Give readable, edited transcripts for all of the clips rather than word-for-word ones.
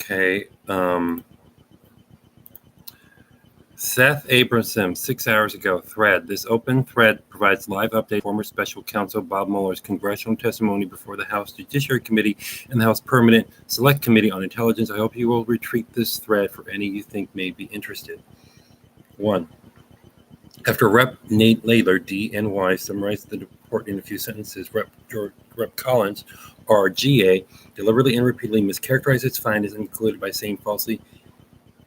Okay. Seth Abramson, 6 hours ago, thread. This open thread provides live update former special counsel Bob Mueller's congressional testimony before the House Judiciary Committee and the House Permanent Select Committee on Intelligence. I hope you will retweet this thread for any you think may be interested. 1. After Rep. Nate Layler, DNY, summarized the report in a few sentences, Rep. Collins, RGA, deliberately and repeatedly mischaracterized its findings and concluded by saying falsely,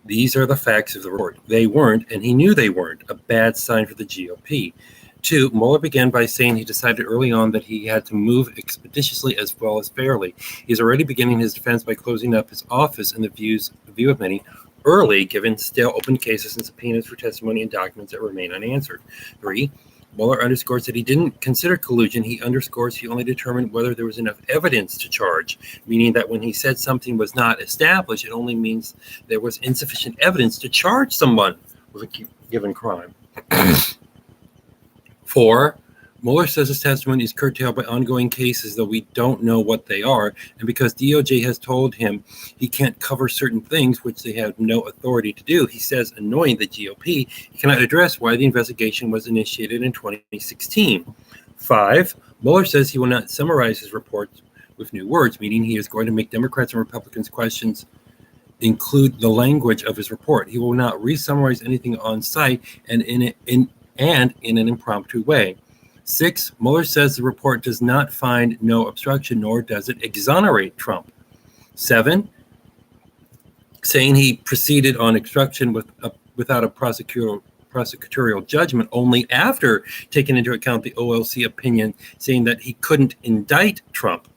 "These are the facts of the report." They weren't, and he knew they weren't, a bad sign for the GOP. 2, Mueller began by saying he decided early on that he had to move expeditiously as well as fairly. He's already beginning his defense by closing up his office in the view of many early, given still open cases and subpoenas for testimony and documents that remain unanswered. 3, Mueller underscores that he didn't consider collusion. He underscores he only determined whether there was enough evidence to charge, meaning that when he said something was not established, it only means there was insufficient evidence to charge someone with a given crime. 4, Mueller says his testimony is curtailed by ongoing cases, though we don't know what they are, and because DOJ has told him he can't cover certain things, which they have no authority to do. He says, annoying the GOP, he cannot address why the investigation was initiated in 2016. 5, Mueller says he will not summarize his report with new words, meaning he is going to make Democrats and Republicans' questions include the language of his report. He will not re-summarize anything on site and in an impromptu way. 6, Mueller says the report does not find no obstruction, nor does it exonerate Trump. 7, saying he proceeded on obstruction without a prosecutorial judgment only after taking into account the OLC opinion saying that he couldn't indict Trump.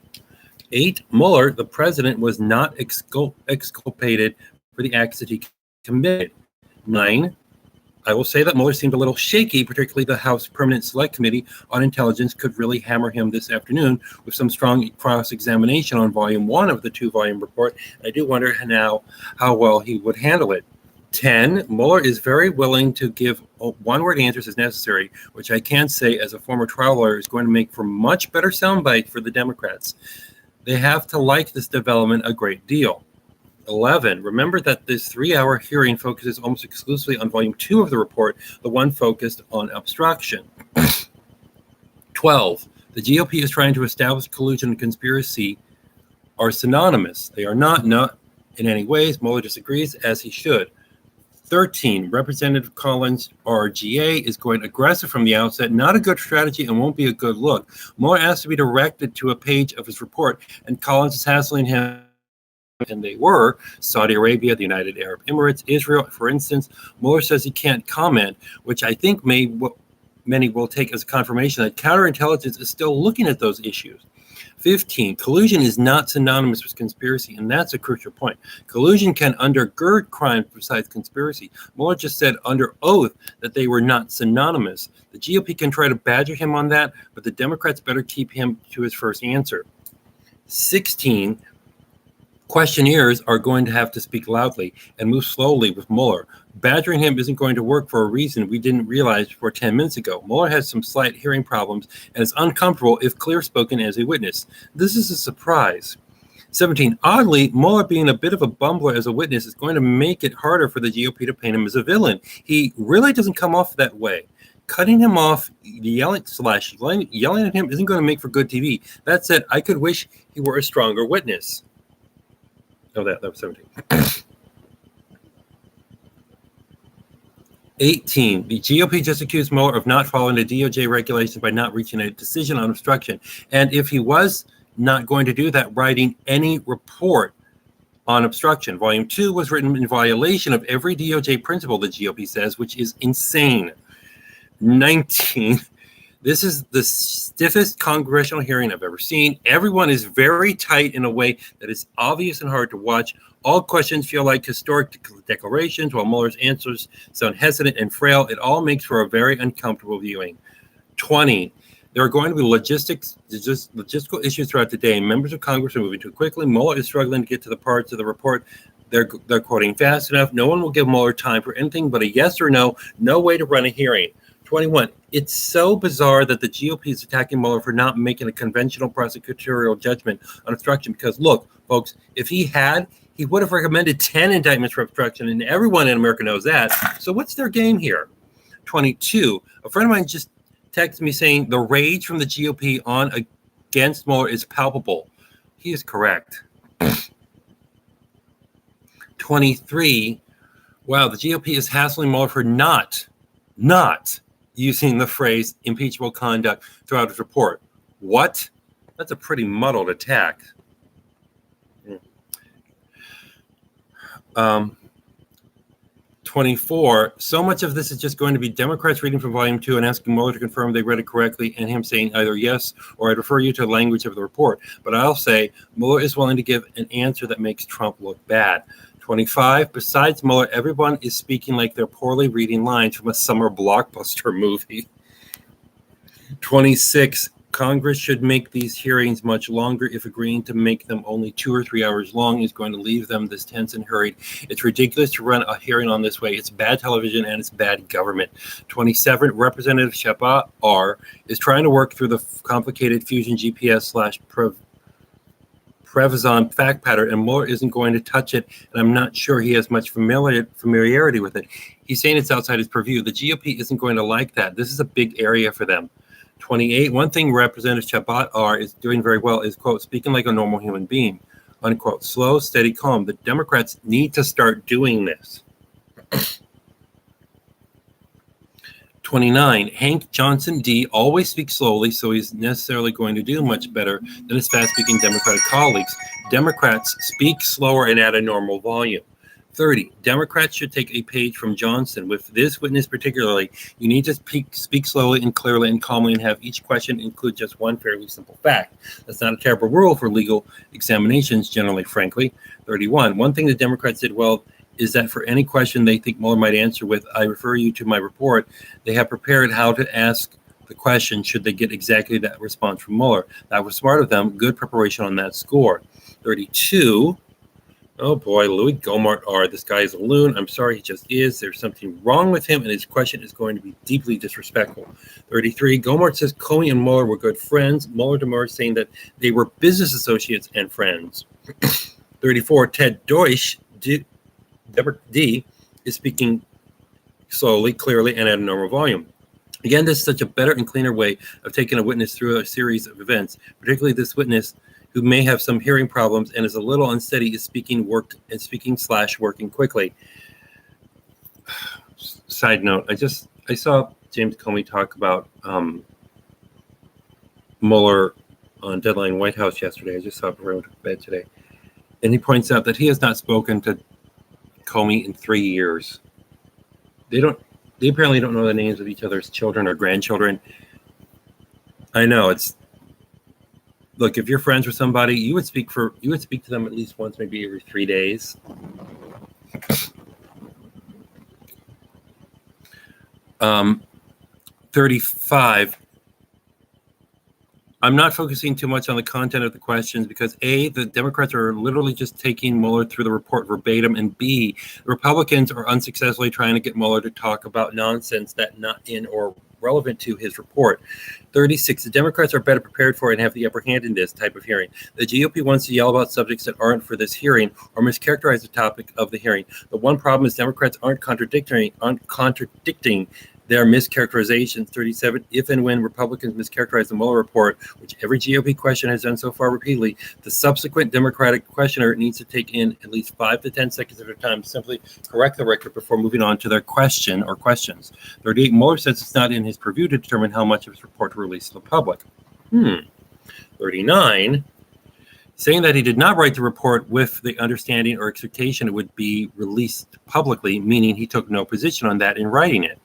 8, Mueller, the president, was not exculpated for the acts that he committed. 9, I will say that Mueller seemed a little shaky, particularly the House Permanent Select Committee on Intelligence could really hammer him this afternoon with some strong cross-examination on Volume 1 of the 2-volume report. I do wonder now how well he would handle it. 10, Mueller is very willing to give one-word answers as necessary, which I can say as a former trial lawyer is going to make for much better soundbite for the Democrats. They have to like this development a great deal. 11, remember that this 3-hour hearing focuses almost exclusively on Volume 2 of the report, the one focused on obstruction. 12, the GOP is trying to establish collusion and conspiracy are synonymous. They are not in any ways. Mueller disagrees, as he should. 13, Representative Collins, RGA, is going aggressive from the outset. Not a good strategy and won't be a good look. Mueller asked to be directed to a page of his report, and Collins is hassling him. And they were Saudi Arabia, the United Arab Emirates, Israel, for instance. Mueller says he can't comment, which I think many will take as a confirmation that counterintelligence is still looking at those issues. 15, collusion is not synonymous with conspiracy, and that's a crucial point. Collusion can undergird crime besides conspiracy. Mueller just said under oath that they were not synonymous. The GOP can try to badger him on that, but the Democrats better keep him to his first answer. 16, questionnaires are going to have to speak loudly and move slowly with Mueller. Badgering him isn't going to work for a reason we didn't realize before 10 minutes ago. Mueller has some slight hearing problems and is uncomfortable if clear-spoken as a witness. This is a surprise. 17, oddly, Mueller being a bit of a bumbler as a witness is going to make it harder for the GOP to paint him as a villain. He really doesn't come off that way. Cutting him off, yelling at him isn't going to make for good TV. That said, I could wish he were a stronger witness. Oh, that was 17. 18, the GOP just accused Mueller of not following the DOJ regulations by not reaching a decision on obstruction. And if he was not going to do that, writing any report on obstruction. Volume 2 was written in violation of every DOJ principle, the GOP says, which is insane. 19, this is the stiffest congressional hearing I've ever seen. Everyone is very tight in a way that is obvious and hard to watch. All questions feel like historic declarations, while Mueller's answers sound hesitant and frail. It all makes for a very uncomfortable viewing. 20, there are going to be logistical issues throughout the day. Members of Congress are moving too quickly. Mueller is struggling to get to the parts of the report they're quoting fast enough. No one will give Mueller time for anything but a yes or no. No way to run a hearing. 21, it's so bizarre that the GOP is attacking Mueller for not making a conventional prosecutorial judgment on obstruction because, look, folks, if he had, He would have recommended 10 indictments for obstruction, and everyone in America knows that. So what's their game here? 22. A friend of mine just texted me saying the rage from the GOP on against Mueller is palpable. He is correct. 23. Wow, the GOP is hassling Mueller for not using the phrase impeachable conduct throughout his report. What? That's a pretty muddled attack. 24. So much of this is just going to be Democrats reading from Volume 2 and asking Mueller to confirm they read it correctly, and him saying either yes or I'd refer you to the language of the report. But I'll say Mueller is willing to give an answer that makes Trump look bad. 25. Besides Mueller, everyone is speaking like they're poorly reading lines from a summer blockbuster movie. 26. Congress should make these hearings much longer. If agreeing to make them only 2 or 3 hours long is going to leave them this tense and hurried. It's ridiculous to run a hearing on this way. It's bad television and it's bad government. 27. Representative Sheba R. is trying to work through the complicated Fusion GPS / Prevezon fact pattern, and Mueller isn't going to touch it, and I'm not sure he has much familiarity with it. He's saying it's outside his purview. The GOP isn't going to like that. This is a big area for them. 28. One thing Representative Chabot R. is doing very well is, quote, speaking like a normal human being, unquote. Slow, steady, calm. The Democrats need to start doing this. 29. Hank Johnson D. always speaks slowly, so he's necessarily going to do much better than his fast-speaking Democratic colleagues. Democrats speak slower and at a normal volume. 30. Democrats should take a page from Johnson. With this witness particularly, you need to speak slowly and clearly and calmly and have each question include just one fairly simple fact. That's not a terrible rule for legal examinations, generally, frankly. 31. One thing the Democrats did well is that for any question they think Mueller might answer with, I refer you to my report, they have prepared how to ask the question should they get exactly that response from Mueller. That was smart of them. Good preparation on that score. 32. Oh boy, Louis Gohmert R. This guy is a loon. I'm sorry, he just is. There's something wrong with him, and his question is going to be deeply disrespectful. 33. Gohmert says Comey and Mueller were good friends. Mueller demurs, saying that they were business associates and friends. 34. Ted Deutsch, D, is speaking slowly, clearly, and at a normal volume. Again, this is such a better and cleaner way of taking a witness through a series of events, particularly this witness who may have some hearing problems and is a little unsteady is speaking / working quickly. Side note, I saw James Comey talk about Mueller on Deadline White House yesterday. I just saw it before I went to bed today. And he points out that he has not spoken to Comey in 3 years. They apparently don't know the names of each other's children or grandchildren. I know look, if you're friends with somebody, you would speak to them at least once, maybe every 3 days. 35. I'm not focusing too much on the content of the questions because A, the Democrats are literally just taking Mueller through the report verbatim, and B, the Republicans are unsuccessfully trying to get Mueller to talk about nonsense that's not in or relevant to his report. 36. The Democrats are better prepared for and have the upper hand in this type of hearing. The GOP wants to yell about subjects that aren't for this hearing or mischaracterize the topic of the hearing. The one problem is Democrats aren't contradicting their mischaracterizations. 37. If and when Republicans mischaracterize the Mueller report, which every GOP question has done so far repeatedly, the subsequent Democratic questioner needs to take in at least 5 to 10 seconds at a time to simply correct the record before moving on to their question or questions. 38. Mueller says it's not in his purview to determine how much of his report to release to the public. 39. Saying that he did not write the report with the understanding or expectation it would be released publicly, meaning he took no position on that in writing it.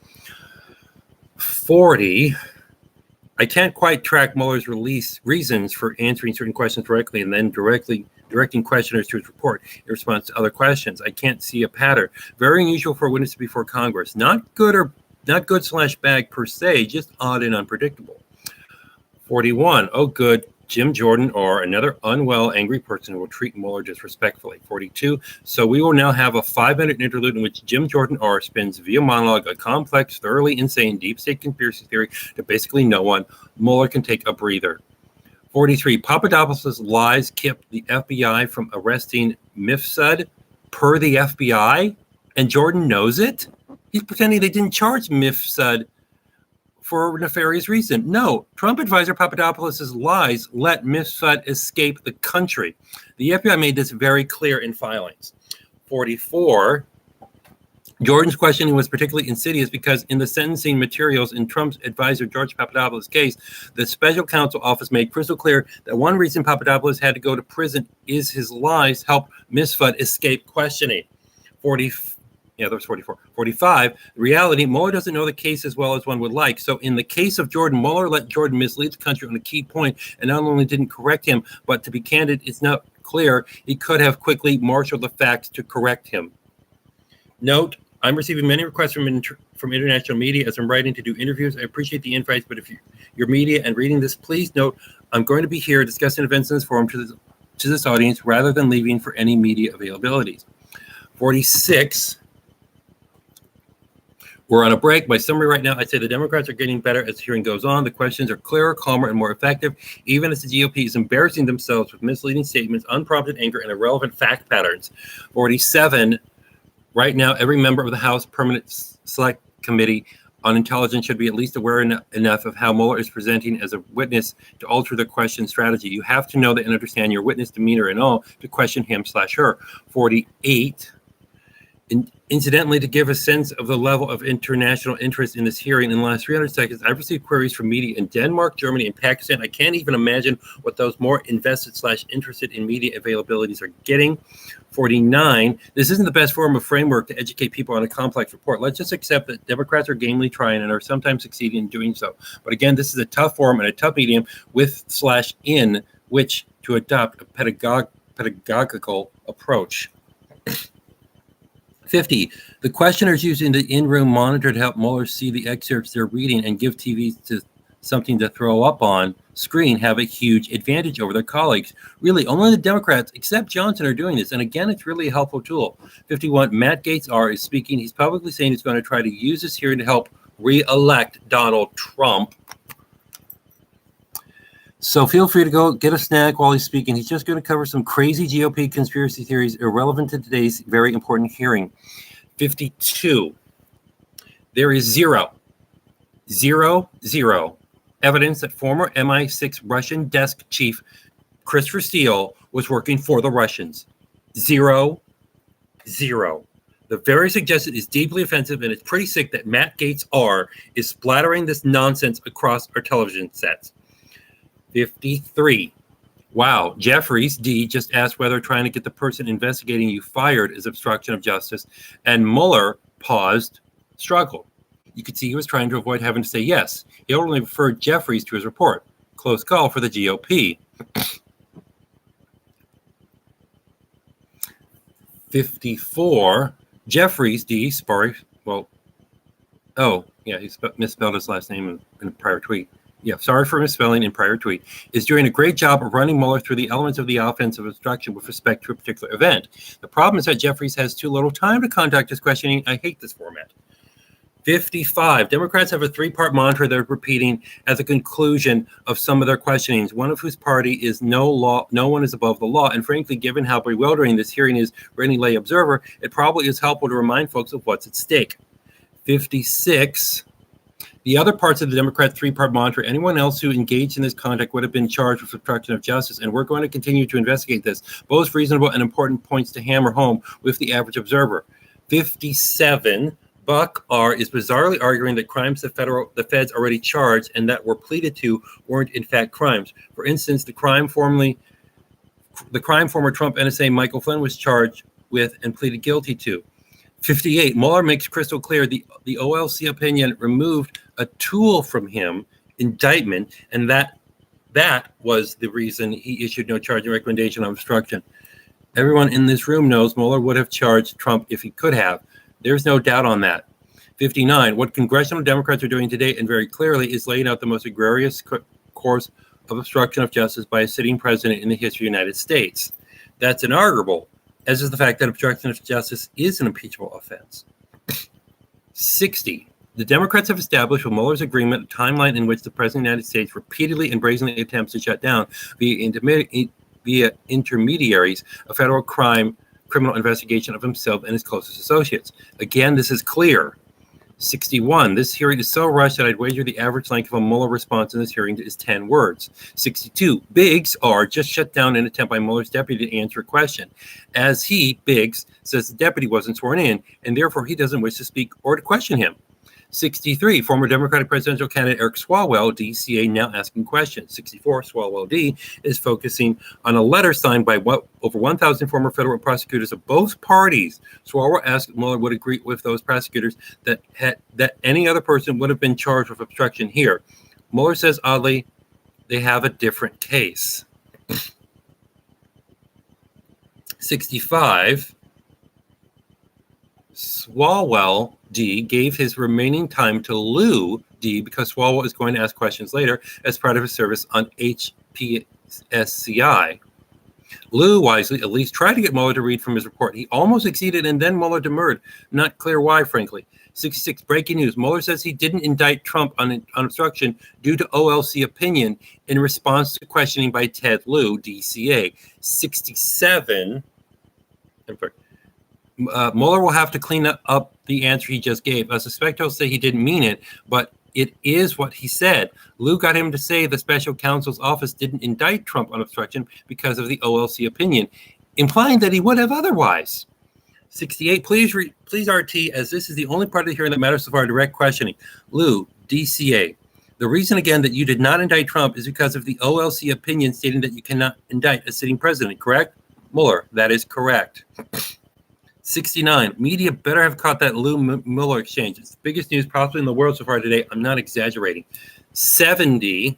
40. I can't quite track Mueller's reasons for answering certain questions directly and then directing questioners to his report in response to other questions. I can't see a pattern. Very unusual for a witness before Congress. Not good / bad per se, just odd and unpredictable. 41. Oh, good. Jim Jordan or another unwell, angry person who will treat Mueller disrespectfully. 42. So we will now have a 5-minute interlude in which Jim Jordan R. spins via monologue a complex, thoroughly insane, deep state conspiracy theory that basically no one. Mueller can take a breather. 43. Papadopoulos' lies kept the FBI from arresting Mifsud per the FBI, and Jordan knows it? He's pretending they didn't charge Mifsud for a nefarious reason. No, Trump advisor Papadopoulos' lies let Mifsud escape the country. The FBI made this very clear in filings. 44, Jordan's questioning was particularly insidious because in the sentencing materials in Trump's advisor George Papadopoulos' case, the special counsel office made crystal clear that one reason Papadopoulos had to go to prison is his lies helped Mifsud escape questioning. 44. 45, the reality, Mueller doesn't know the case as well as one would like. So in the case of Jordan, Mueller let Jordan mislead the country on a key point and not only didn't correct him, but to be candid, it's not clear he could have quickly marshaled the facts to correct him. Note, I'm receiving many requests from international media as I'm writing to do interviews. I appreciate the invites, but if you're media and reading this, please note I'm going to be here discussing events in this forum to this audience rather than leaving for any media availabilities. 46, we're on a break. My summary right now, I'd say the Democrats are getting better as the hearing goes on. The questions are clearer, calmer, and more effective, even as the GOP is embarrassing themselves with misleading statements, unprompted anger, and irrelevant fact patterns. 47, right now, every member of the House Permanent Select Committee on Intelligence should be at least aware enough of how Mueller is presenting as a witness to alter the question strategy. You have to know that and understand your witness demeanor and all to question him/her. 48, incidentally, to give a sense of the level of international interest in this hearing, in the last 300 seconds, I've received queries from media in Denmark, Germany, and Pakistan. I can't even imagine what those more invested/interested in media availabilities are getting. 49, this isn't the best form of framework to educate people on a complex report. Let's just accept that Democrats are gamely trying and are sometimes succeeding in doing so. But again, this is a tough form and a tough medium with/in which to adopt a pedagogical approach. 50, the questioners using the in-room monitor to help Mueller see the excerpts they're reading and give TV to something to throw up on screen have a huge advantage over their colleagues. Really, only the Democrats, except Johnson, are doing this. And again, it's really a helpful tool. 51, Matt Gaetz is speaking. He's publicly saying he's going to try to use this hearing to help re-elect Donald Trump. So feel free to go get a snack while he's speaking. He's just going to cover some crazy GOP conspiracy theories irrelevant to today's very important hearing. 52. There is zero evidence that former MI6 Russian desk chief Christopher Steele was working for the Russians. Zero. The very suggestion is deeply offensive, and it's pretty sick that Matt Gaetz is splattering this nonsense across our television sets. 53. Wow, Jeffries D just asked whether trying to get the person investigating you fired is obstruction of justice, and Mueller paused, struggled. You could see he was trying to avoid having to say yes. He only referred Jeffries to his report. Close call for the GOP. 54. Jeffries D. He misspelled his last name in a prior tweet. Sorry for misspelling in prior tweet, is doing a great job of running Mueller through the elements of the offense of obstruction with respect to a particular event. The problem is that Jeffries has too little time to conduct his questioning. I hate this format. 55. Democrats have a three-part mantra they're repeating at the conclusion of some of their questionings, one of whose party is no one is above the law. And frankly, given how bewildering this hearing is for any lay observer, it probably is helpful to remind folks of what's at stake. 56. The other parts of the Democrat three-part mantra, anyone else who engaged in this conduct would have been charged with obstruction of justice, and we're going to continue to investigate this. Both reasonable and important points to hammer home with the average observer. 57, Buck R. is bizarrely arguing that crimes the feds already charged and that were pleaded to weren't in fact crimes. For instance, the crime former Trump NSA Michael Flynn was charged with and pleaded guilty to. 58, Mueller makes crystal clear the OLC opinion removed a tool from him, indictment, and that was the reason he issued no charging recommendation on obstruction. Everyone in this room knows Mueller would have charged Trump if he could have. There's no doubt on that. 59, what congressional Democrats are doing today, and very clearly, is laying out the most egregious course of obstruction of justice by a sitting president in the history of the United States. That's inarguable, as is the fact that obstruction of justice is an impeachable offense. 60. The Democrats have established with Mueller's agreement a timeline in which the President of the United States repeatedly and brazenly attempts to shut down via intermediaries a federal crime criminal investigation of himself and his closest associates. Again, this is clear. 61, this hearing is so rushed that I'd wager the average length of a Mueller response in this hearing is 10 words. 62, Biggs R. just shut down an attempt by Mueller's deputy to answer a question, as he, Biggs, says the deputy wasn't sworn in, and therefore he doesn't wish to speak or to question him. 63, former Democratic presidential candidate Eric Swalwell, DCA, now asking questions. 64, Swalwell D. is focusing on a letter signed by over 1,000 former federal prosecutors of both parties. Swalwell asked if Mueller would agree with those prosecutors that any other person would have been charged with obstruction here. Mueller says, oddly, they have a different case. 65, Swalwell D. gave his remaining time to Lou D. because Swalwell is going to ask questions later as part of his service on HPSCI. Lou wisely at least tried to get Mueller to read from his report. He almost succeeded, and then Mueller demurred. Not clear why, frankly. 66, breaking news. Mueller says he didn't indict Trump on obstruction due to OLC opinion in response to questioning by Ted Lieu, DCA. 67, Mueller will have to clean up the answer he just gave. I suspect he'll say he didn't mean it, but it is what he said. Lieu got him to say the special counsel's office didn't indict Trump on obstruction because of the OLC opinion, implying that he would have otherwise. 68, please RT, as this is the only part of the hearing that matters so far, direct questioning. Lieu, DCA, the reason again that you did not indict Trump is because of the OLC opinion stating that you cannot indict a sitting president, correct? Mueller, that is correct. 69, media better have caught that Lieu-Mueller exchange. It's the biggest news possibly in the world so far today. I'm not exaggerating. 70,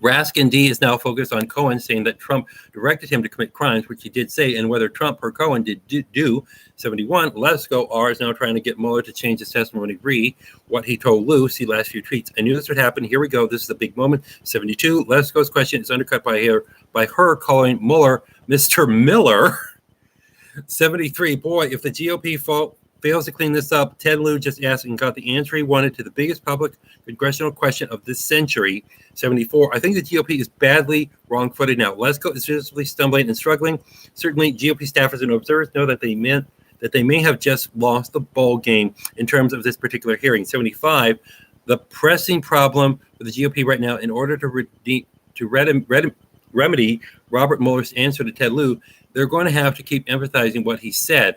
Raskin D. is now focused on Cohen, saying that Trump directed him to commit crimes, which he did say, and whether Trump or Cohen did do. 71, Lesko R. is now trying to get Mueller to change his testimony, re what he told Lieu. See last few tweets. I knew this would happen. Here we go. This is the big moment. 72, Lesko's question is undercut by her calling Mueller Mr. Miller. 73, boy, if the GOP fails to clean this up, Ted Lieu just asked and got the answer he wanted to the biggest public congressional question of this century. 74, I think the GOP is badly wrong-footed now. Lesko is visibly stumbling and struggling. Certainly, GOP staffers and observers know that they may have just lost the ball game in terms of this particular hearing. 75, the pressing problem for the GOP right now, in order to remedy Robert Mueller's answer to Ted Lieu, they're going to have to keep emphasizing what he said.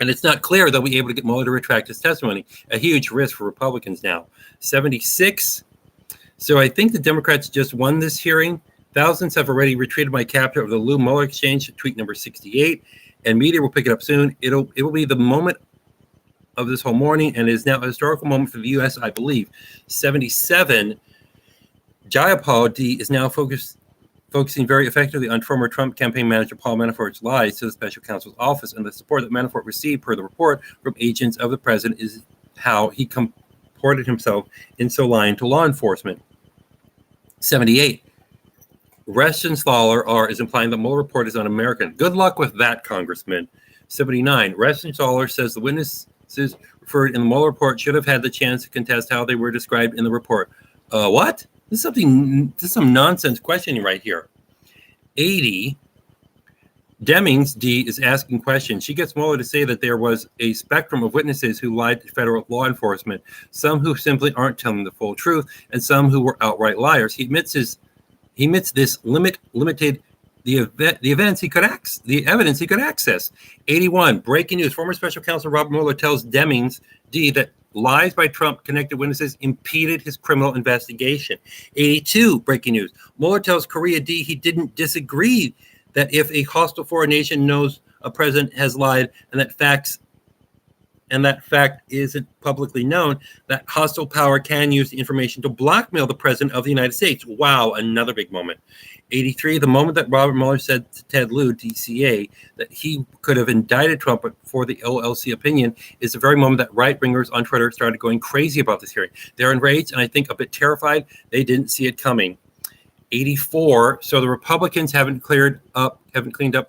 And it's not clear they'll be able to get Mueller to retract his testimony. A huge risk for Republicans now. 76. So I think the Democrats just won this hearing. Thousands have already retweeted my capture of the Lieu-Mueller exchange, tweet number 68. And media will pick it up soon. It will be the moment of this whole morning, and is now a historical moment for the U.S., I believe. 77. Jayapal D. is now focusing very effectively on former Trump campaign manager Paul Manafort's lies to the special counsel's office, and the support that Manafort received per the report from agents of the president is how he comported himself in so lying to law enforcement. 78. Restenslaller R. is implying the Mueller report is un-American. Good luck with that, Congressman. 79. Restenslaller says the witnesses referred in the Mueller report should have had the chance to contest how they were described in the report. What? This is some nonsense questioning right here. 80, Demings D. is asking questions. She gets Mueller to say that there was a spectrum of witnesses who lied to federal law enforcement, some who simply aren't telling the full truth, and some who were outright liars. He admits this limited the evidence he could access. 81, breaking news. Former special counsel Robert Mueller tells Demings D. that lies by Trump connected witnesses impeded his criminal investigation. 82, breaking news. Mueller tells Korea D. he didn't disagree that if a hostile foreign nation knows a president has lied and that fact isn't publicly known, that hostile power can use the information to blackmail the president of the United States. Wow, another big moment. 83, the moment that Robert Mueller said to Ted Lieu, DCA, that he could have indicted Trump for the OLC opinion is the very moment that right-wingers on Twitter started going crazy about this hearing. They're enraged and I think a bit terrified. They didn't see it coming. 84, so the Republicans haven't cleaned up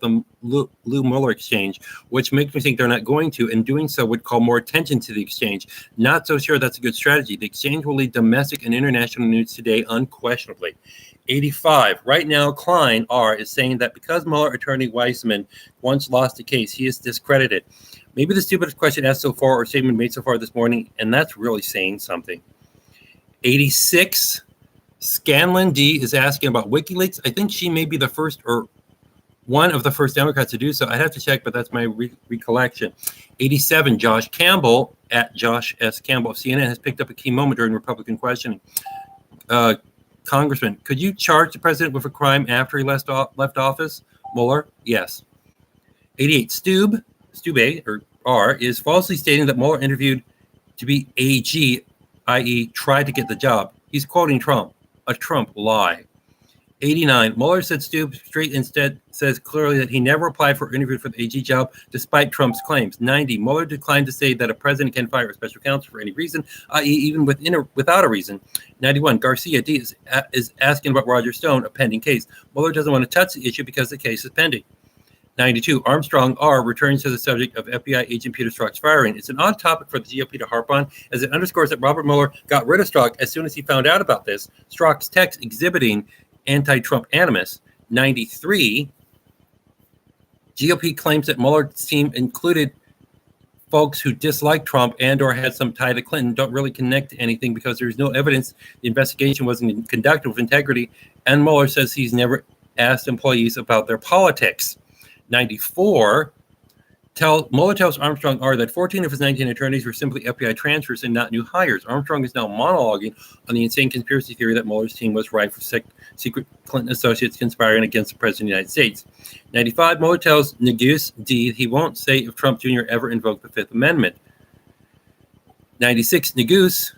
the Lieu-Mueller exchange, which makes me think they're not going to, and doing so would call more attention to the exchange. Not so sure that's a good strategy. The exchange will lead domestic and international news today, unquestionably. 85. Right now, Klein R. is saying that because Mueller attorney Weissman once lost a case, he is discredited. Maybe the stupidest question asked so far or statement made so far this morning, and that's really saying something. 86. Scanlon D. is asking about WikiLeaks. I think she may be the first or one of the first Democrats to do so. I'd have to check, but that's my recollection. 87. Josh Campbell at Josh S. Campbell of CNN has picked up a key moment during Republican questioning. Congressman, could you charge the president with a crime after he left office? Mueller, yes. 88. Stube, or R, is falsely stating that Mueller interviewed to be AG, i.e. tried to get the job. He's quoting Trump, a Trump lie. 89. Mueller said Stube straight instead says clearly that he never applied for or interviewed for the AG job, despite Trump's claims. 90. Mueller declined to say that a president can fire a special counsel for any reason, i.e. even without a reason. 91. Garcia D. is asking about Roger Stone, a pending case. Mueller doesn't want to touch the issue because the case is pending. 92. Armstrong R. returns to the subject of FBI agent Peter Strzok's firing. It's an odd topic for the GOP to harp on, as it underscores that Robert Mueller got rid of Strzok as soon as he found out about this. Strzok's text exhibiting anti-Trump animus. 93. GOP claims that Mueller's team included folks who dislike Trump and or had some tie to Clinton don't really connect to anything because there's no evidence the investigation wasn't conducted with integrity, and Mueller says he's never asked employees about their politics. 94. Mueller tells Armstrong R. that 14 of his 19 attorneys were simply FBI transfers and not new hires. Armstrong is now monologuing on the insane conspiracy theory that Mueller's team was rife with secret Clinton associates conspiring against the President of the United States. 95. Mueller tells Neguse D. he won't say if Trump Jr. ever invoked the Fifth Amendment. 96. Neguse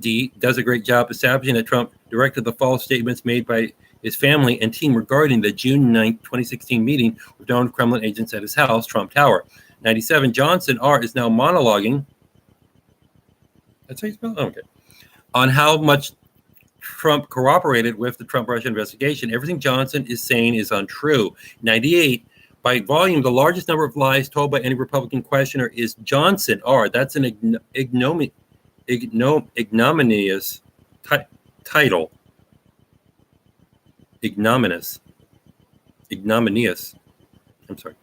D. does a great job establishing that Trump directed the false statements made by his family and team regarding the June 9, 2016 meeting with known Kremlin agents at his house, Trump Tower. 97. Johnson R. is now monologuing. That's how you spell it? Okay. On how much Trump cooperated with the Trump-Russia investigation. Everything Johnson is saying is untrue. 98. By volume, the largest number of lies told by any Republican questioner is Johnson R. That's an ignominious title. Ignominious. I'm sorry.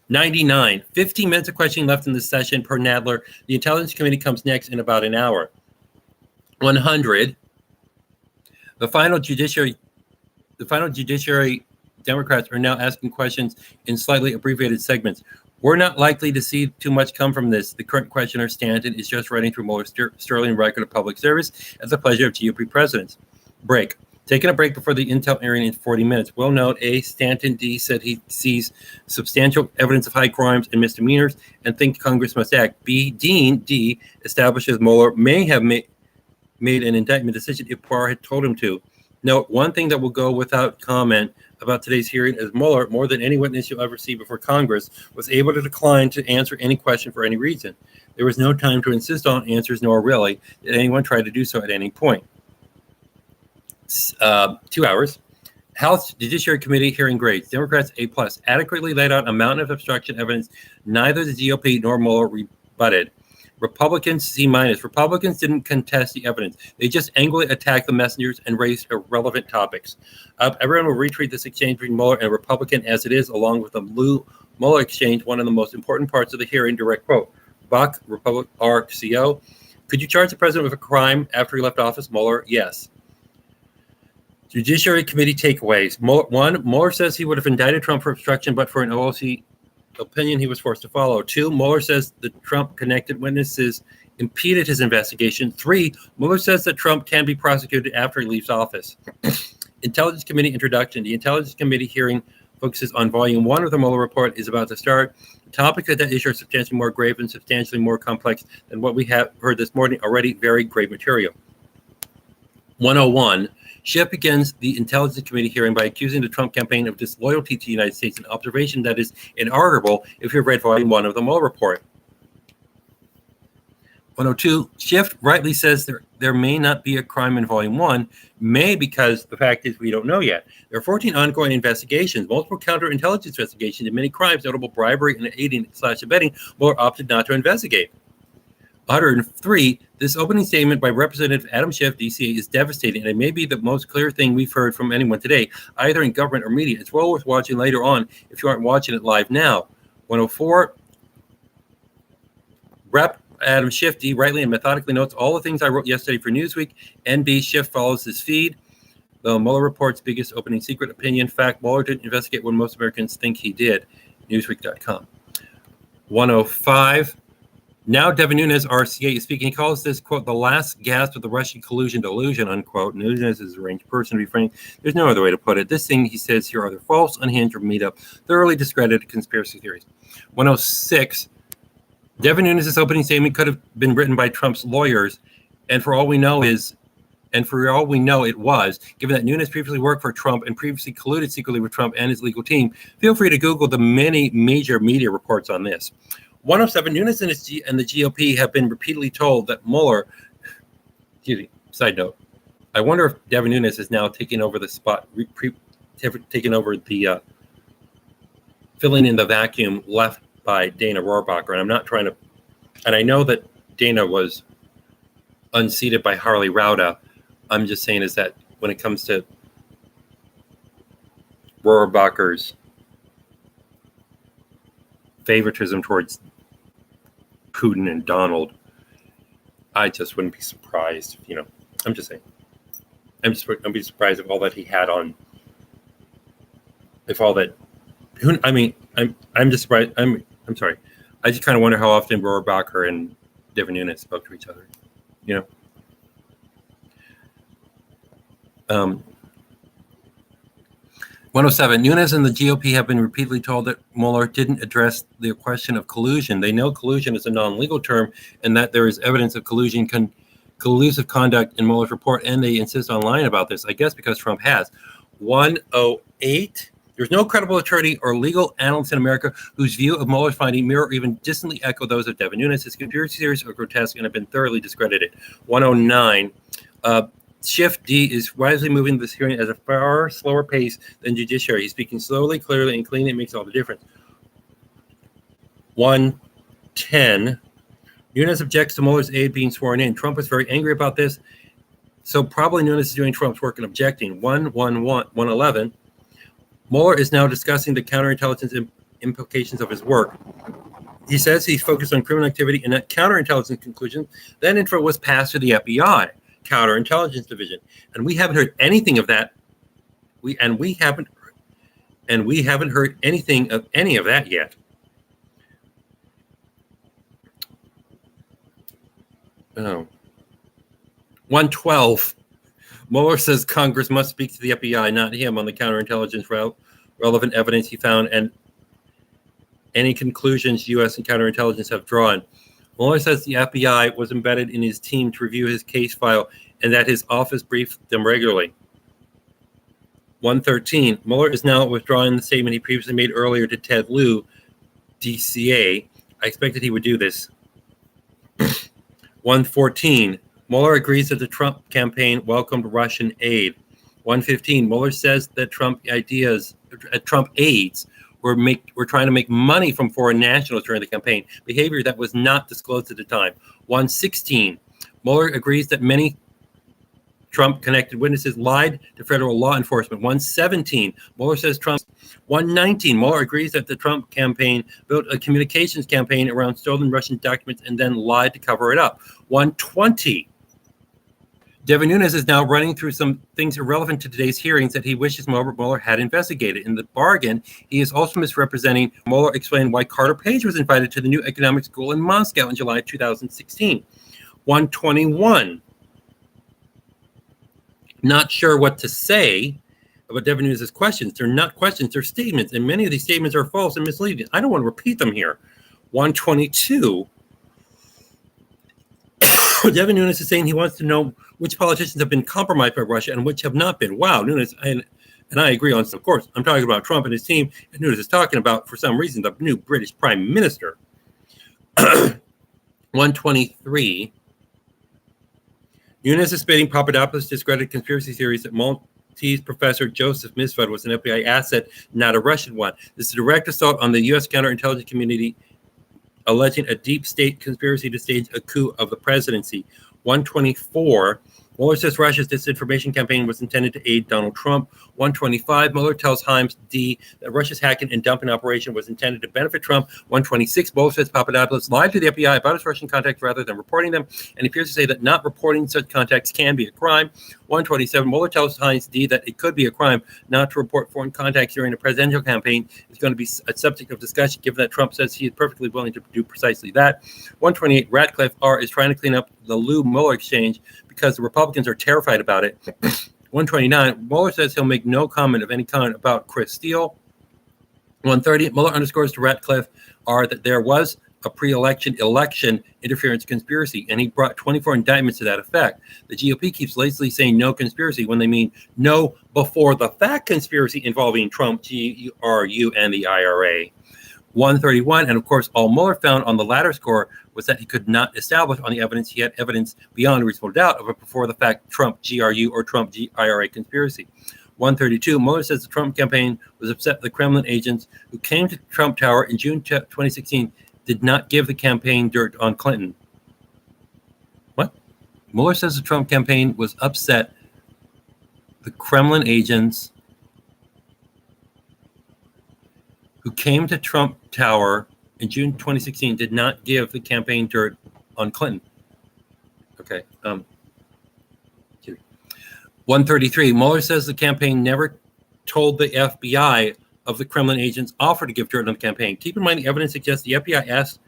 99. 15 minutes of questioning left in this session per Nadler. The Intelligence Committee comes next in about an hour. 100. The final judiciary Democrats are now asking questions in slightly abbreviated segments. We're not likely to see too much come from this. The current questioner, Stanton, is just writing through Mueller's sterling record of public service at the pleasure of GOP presidents. Break. Taking a break before the Intel hearing in 40 minutes. We'll note A. Stanton D. said he sees substantial evidence of high crimes and misdemeanors and thinks Congress must act. B. Dean D. establishes Mueller may have made an indictment decision if Barr had told him to. Note, one thing that will go without comment about today's hearing is Mueller, more than any witness you'll ever see before Congress, was able to decline to answer any question for any reason. There was no time to insist on answers, nor really did anyone try to do so at any point. 2 hours. House Judiciary Committee hearing grades. Democrats A+. Adequately laid out a mountain of obstruction evidence neither the GOP nor Mueller rebutted. Republicans C-. Republicans didn't contest the evidence. They just angrily attacked the messengers and raised irrelevant topics. Everyone will retreat this exchange between Mueller and Republican as it is, along with the Mueller exchange, one of the most important parts of the hearing. Direct quote. Buck, Republic RCO. Could you charge the president with a crime after he left office? Mueller, yes. Judiciary Committee takeaways. Mueller says he would have indicted Trump for obstruction, but for an OLC opinion he was forced to follow. 2, Mueller says the Trump-connected witnesses impeded his investigation. 3, Mueller says that Trump can be prosecuted after he leaves office. Intelligence Committee introduction. The Intelligence Committee hearing focuses on Volume 1 of the Mueller report is about to start. The topics of that issue are substantially more grave and substantially more complex than what we have heard this morning. Already very grave material. 101. Schiff begins the Intelligence Committee hearing by accusing the Trump campaign of disloyalty to the United States, an observation that is inarguable if you've read Volume 1 of the Mueller report. 102. Schiff rightly says there may not be a crime in Volume 1, may because the fact is we don't know yet. There are 14 ongoing investigations, multiple counterintelligence investigations, and many crimes, notable bribery and aiding/abetting, Mueller opted not to investigate. 103, this opening statement by Representative Adam Schiff, DCA, is devastating, and it may be the most clear thing we've heard from anyone today, either in government or media. It's well worth watching later on if you aren't watching it live now. 104, Rep. Adam Schiff, D, rightly and methodically notes all the things I wrote yesterday for Newsweek. NB, Schiff follows his feed. The Mueller report's biggest opening secret opinion fact, Mueller didn't investigate what most Americans think he did. Newsweek.com. 105, now Devin Nunes, RCA, is speaking. He calls this, quote, the last gasp of the Russian collusion delusion, unquote. Nunes is a arranged person, to be frank. There's no other way to put it. This thing, he says, here are either false, unhinged, or made up, thoroughly discredited conspiracy theories. 106, Devin Nunes' opening statement could have been written by Trump's lawyers, and for all we know it was, given that Nunes previously worked for Trump and previously colluded secretly with Trump and his legal team. Feel free to Google the many major media reports on this. 107, Nunes and the GOP have been repeatedly told that Mueller, side note, I wonder if Devin Nunes is now taking over the spot, taking over the filling in the vacuum left by Dana Rohrabacher. And I'm not trying to, and I know that Dana was unseated by Harley Rauda. I'm just saying is that when it comes to Rohrabacher's favoritism towards Putin and Donald, I just wouldn't be surprised. I'm just saying. I'd be surprised if all that he had on, if all that. I'm just surprised. I'm sorry. I just kind of wonder how often Rohrabacher and Devin Nunes spoke to each other. 107, Nunes and the GOP have been repeatedly told that Mueller didn't address the question of collusion. They know collusion is a non-legal term and that there is evidence of collusive conduct in Mueller's report, and they insist on lying about this, I guess because Trump has. 108, there's no credible attorney or legal analyst in America whose view of Mueller's finding mirror or even distantly echo those of Devin Nunes. His conspiracy theories are grotesque and have been thoroughly discredited. 109, Schiff, D, is wisely moving this hearing at a far slower pace than judiciary. He's speaking slowly, clearly, and cleanly. It makes all the difference. 110, Nunes objects to Mueller's aide being sworn in. Trump was very angry about this, so probably Nunes is doing Trump's work and objecting. 111, Mueller is now discussing the counterintelligence implications of his work. He says he's focused on criminal activity and not counterintelligence conclusions. That info was passed to the FBI, Counterintelligence Division, and we haven't heard anything of that. We haven't heard anything of any of that yet. Oh. 112. Mueller says Congress must speak to the FBI, not him, on the counterintelligence relevant evidence he found and any conclusions U.S. and counterintelligence have drawn. Mueller says the FBI was embedded in his team to review his case file and that his office briefed them regularly. 113. Mueller is now withdrawing the statement he previously made earlier to Ted Lieu, DCA. I expected he would do this. 114. Mueller agrees that the Trump campaign welcomed Russian aid. 115. Mueller says that Trump aides were trying to make money from foreign nationals during the campaign, behavior that was not disclosed at the time. 116. Mueller agrees that many Trump-connected witnesses lied to federal law enforcement. 117. Mueller says Trump. 119. Mueller agrees that the Trump campaign built a communications campaign around stolen Russian documents and then lied to cover it up. 120. Devin Nunes is now running through some things irrelevant to today's hearings that he wishes Mueller had investigated. In the bargain, he is also misrepresenting. Mueller explained why Carter Page was invited to the new economic school in Moscow in July 2016. 121. Not sure what to say about Devin Nunes' questions. They're not questions, they're statements, and many of these statements are false and misleading. I don't want to repeat them here. 122. Devin Nunes is saying he wants to know which politicians have been compromised by Russia and which have not been. Wow, Nunes, and I agree on this. Of course, I'm talking about Trump and his team, and Nunes is talking about, for some reason, the new British Prime Minister. 123. Nunes is spitting Papadopoulos' discredited conspiracy theories that Maltese professor Joseph Misfud was an FBI asset, not a Russian one. This is a direct assault on the U.S. counterintelligence community alleging a deep state conspiracy to stage a coup of the presidency. 124, Mueller says Russia's disinformation campaign was intended to aid Donald Trump. 125, Mueller tells Himes D that Russia's hacking and dumping operation was intended to benefit Trump. 126, Mueller says Papadopoulos lied to the FBI about his Russian contacts rather than reporting them, and appears to say that not reporting such contacts can be a crime. 127, Mueller tells Himes D that it could be a crime not to report foreign contacts during a presidential campaign. It's going to be a subject of discussion, given that Trump says he is perfectly willing to do precisely that. 128, Ratcliffe R. is trying to clean up the Lou Mueller exchange because the Republicans are terrified about it. 129, Mueller says he'll make no comment of any kind about Chris Steele. 130, Mueller underscores to Ratcliffe R. that there was a pre-election election interference conspiracy, and he brought 24 indictments to that effect. The GOP keeps lazily saying no conspiracy when they mean no before-the-fact conspiracy involving Trump, GRU, and the IRA. 131, and of course, all Mueller found on the latter score was that he could not establish on the evidence he had evidence beyond a reasonable doubt of a before-the-fact Trump GRU or Trump IRA conspiracy. 132, Mueller says the Trump campaign was upset the Kremlin agents who came to Trump Tower in June 2016 did not give the campaign dirt on Clinton. What? Mueller says the Trump campaign was upset the Kremlin agents who came to Trump Tower in June 2016 did not give the campaign dirt on Clinton. Okay. 133, Mueller says the campaign never told the FBI of the Kremlin agents' offer to give dirt on the campaign. Keep in mind, the evidence suggests the FBI asked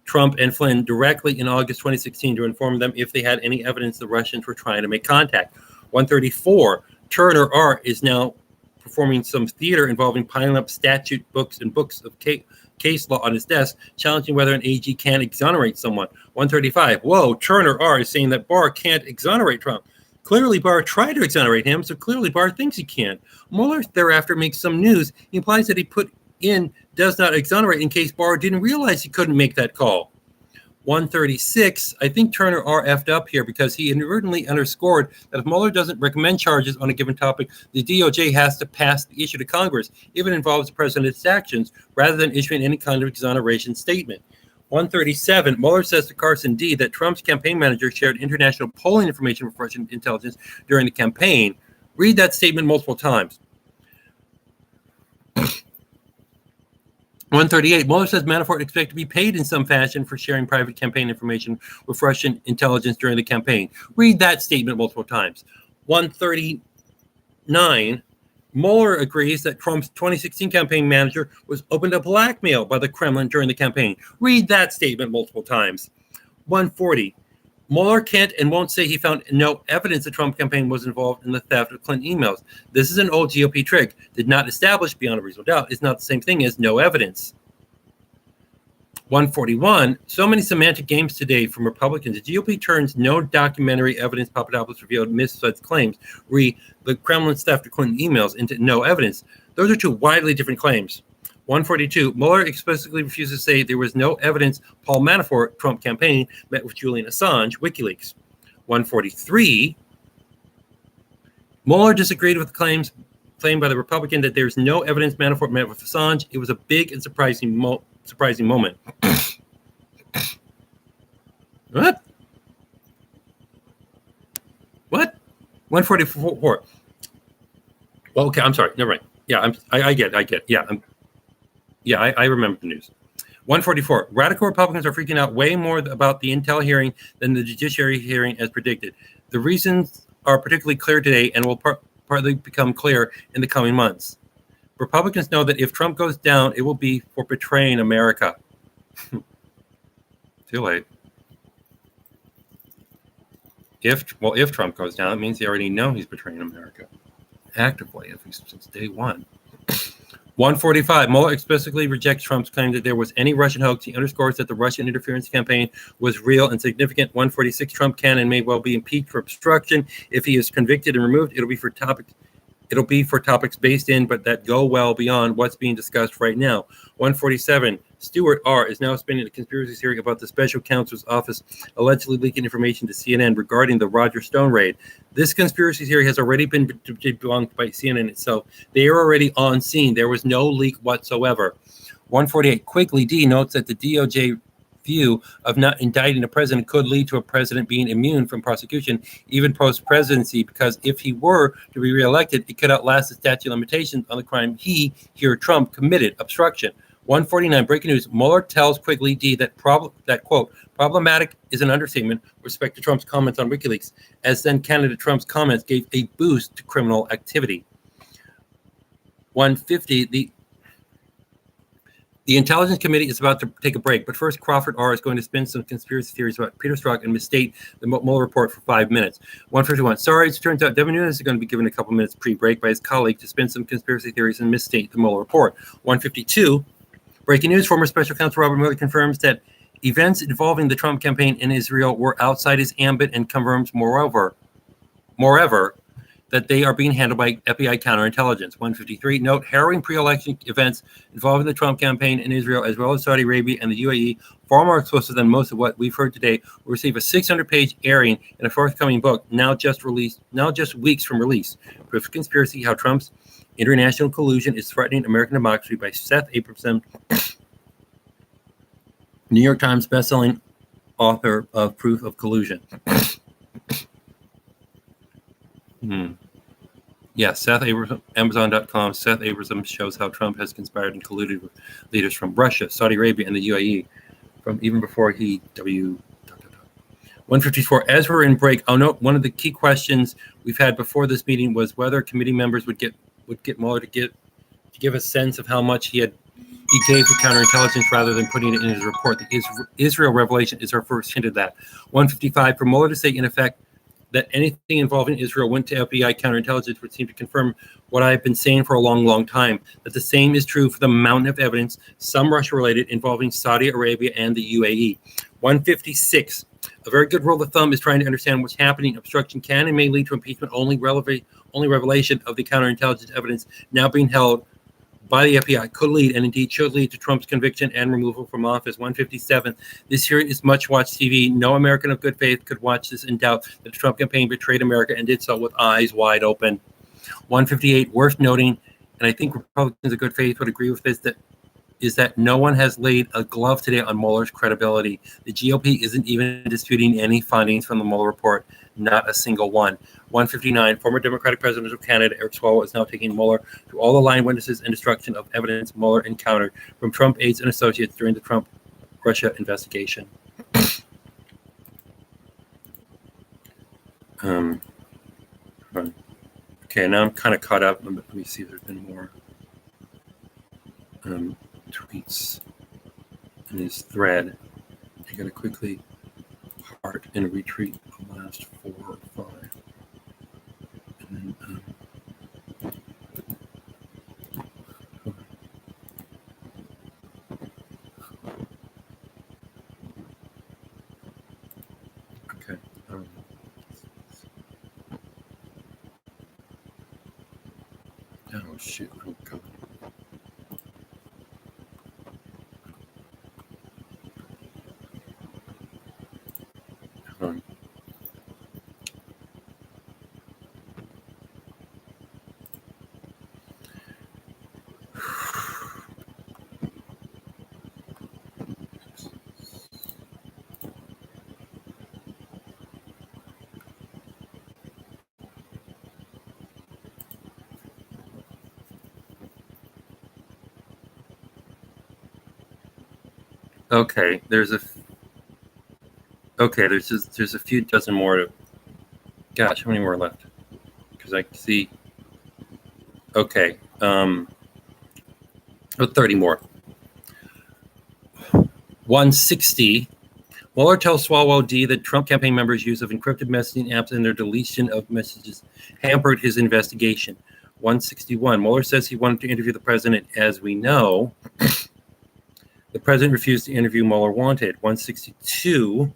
Trump and Flynn directly in August 2016 to inform them if they had any evidence the Russians were trying to make contact. 134, Turner R. is now performing some theater involving piling up statute books and books of case law on his desk, challenging whether an AG can exonerate someone. 135, whoa, Turner R. is saying that Barr can't exonerate Trump. Clearly, Barr tried to exonerate him, so clearly Barr thinks he can. Mueller thereafter makes some news. He implies that he put in does not exonerate in case Barr didn't realize he couldn't make that call. 136, I think Turner R. effed up here because he inadvertently underscored that if Mueller doesn't recommend charges on a given topic, the DOJ has to pass the issue to Congress if it involves the president's actions, rather than issuing any kind of exoneration statement. 137, Mueller says to Carson D. that Trump's campaign manager shared international polling information with Russian intelligence during the campaign. Read that statement multiple times. 138, Mueller says Manafort expected to be paid in some fashion for sharing private campaign information with Russian intelligence during the campaign. Read that statement multiple times. 139, Mueller agrees that Trump's 2016 campaign manager was open to blackmail by the Kremlin during the campaign. Read that statement multiple times. 140, Mueller can't and won't say he found no evidence the Trump campaign was involved in the theft of Clinton emails. This is an old GOP trick. Did not establish beyond a reasonable doubt. It's not the same thing as no evidence. 141, so many semantic games today from Republicans. The GOP turns no documentary evidence Papadopoulos revealed misfed claims, the Kremlin's theft of Clinton emails, into no evidence. Those are two widely different claims. 142, Mueller explicitly refuses to say there was no evidence Paul Manafort, Trump campaign, met with Julian Assange, WikiLeaks. 143, Mueller disagreed with the claimed by the Republican that there's no evidence Manafort met with Assange. It was a big and surprising moment. What? 144. Well, okay, I'm sorry. Never mind. Yeah, I get. Yeah, I remember the news. 144. Radical Republicans are freaking out way more about the intel hearing than the judiciary hearing as predicted. The reasons are particularly clear today and will partly become clear in the coming months. Republicans know that if Trump goes down, it will be for betraying America. Too late. If Trump goes down, it means they already know he's betraying America. Actively, at least since day one. 145, Mueller explicitly rejects Trump's claim that there was any Russian hoax. He underscores that the Russian interference campaign was real and significant. 146, Trump can and may well be impeached for obstruction. If he is convicted and removed, it'll be for topics based in, but that go well beyond what's being discussed right now. 147, Stewart R. is now spinning a conspiracy theory about the special counsel's office allegedly leaking information to CNN regarding the Roger Stone raid. This conspiracy theory has already been debunked by CNN itself. They are already on scene. There was no leak whatsoever. 148, Quigley D notes that the DOJ view of not indicting a president could lead to a president being immune from prosecution, even post-presidency, because if he were to be reelected, it could outlast the statute of limitations on the crime he, here Trump, committed, obstruction. 149, breaking news, Mueller tells Quigley D that, quote, problematic is an understatement with respect to Trump's comments on WikiLeaks, as then candidate Trump's comments gave a boost to criminal activity. 150, the Intelligence Committee is about to take a break, but first Crawford R. is going to spin some conspiracy theories about Peter Strzok and misstate the Mueller report for 5 minutes. 151, sorry, it turns out Devin Nunes is going to be given a couple minutes pre-break by his colleague to spin some conspiracy theories and misstate the Mueller report. 152, breaking news, former Special Counsel Robert Mueller confirms that events involving the Trump campaign in Israel were outside his ambit and confirms, moreover, that they are being handled by FBI counterintelligence. 153, note, harrowing pre-election events involving the Trump campaign in Israel, as well as Saudi Arabia and the UAE, far more explosive than most of what we've heard today, will receive a 600-page airing in a forthcoming book, now just weeks from release. Proof of Conspiracy, How Trump's International Collusion is Threatening American Democracy by Seth Abramson, New York Times bestselling author of Proof of Collusion. Yeah, Seth Abramson, Amazon.com. Seth Abramson shows how Trump has conspired and colluded with leaders from Russia, Saudi Arabia, and the UAE from even before he 154. As we're in break, I'll note one of the key questions we've had before this meeting was whether committee members would get Mueller to give a sense of how much he gave to counterintelligence rather than putting it in his report. The Israel revelation is our first hint of that. 155. For Mueller to say, in effect, that anything involving Israel went to FBI counterintelligence would seem to confirm what I've been saying for a long, long time, that the same is true for the mountain of evidence, some Russia-related, involving Saudi Arabia and the UAE. 156. A very good rule of thumb is trying to understand what's happening. Obstruction can and may lead to impeachment. Only revelation of the counterintelligence evidence now being held by the FBI could lead, and indeed should lead, to Trump's conviction and removal from office. 157. This hearing is much-watched TV. No American of good faith could watch this in doubt that the Trump campaign betrayed America and did so with eyes wide open. 158. Worth noting, and I think Republicans of good faith would agree with this, is that no one has laid a glove today on Mueller's credibility. The GOP isn't even disputing any findings from the Mueller report, not a single one. 159, former Democratic presidential candidate Eric Swalwell is now taking Mueller to all the line witnesses and destruction of evidence Mueller encountered from Trump aides and associates during the Trump-Russia investigation. Okay, now I'm kind of caught up. Let me see if there's been more tweets in his thread. I gotta quickly heart and retweet the last 4 or 5. And then, okay. Oh shoot! Oh god. Okay, there's a few dozen more to. Gosh, how many more left? Because I see. Okay, 30 more. 160. Mueller tells Swalwell D that Trump campaign members' use of encrypted messaging apps and their deletion of messages hampered his investigation. 161. Mueller says he wanted to interview the president. As we know, the president refused to interview Mueller wanted. 162.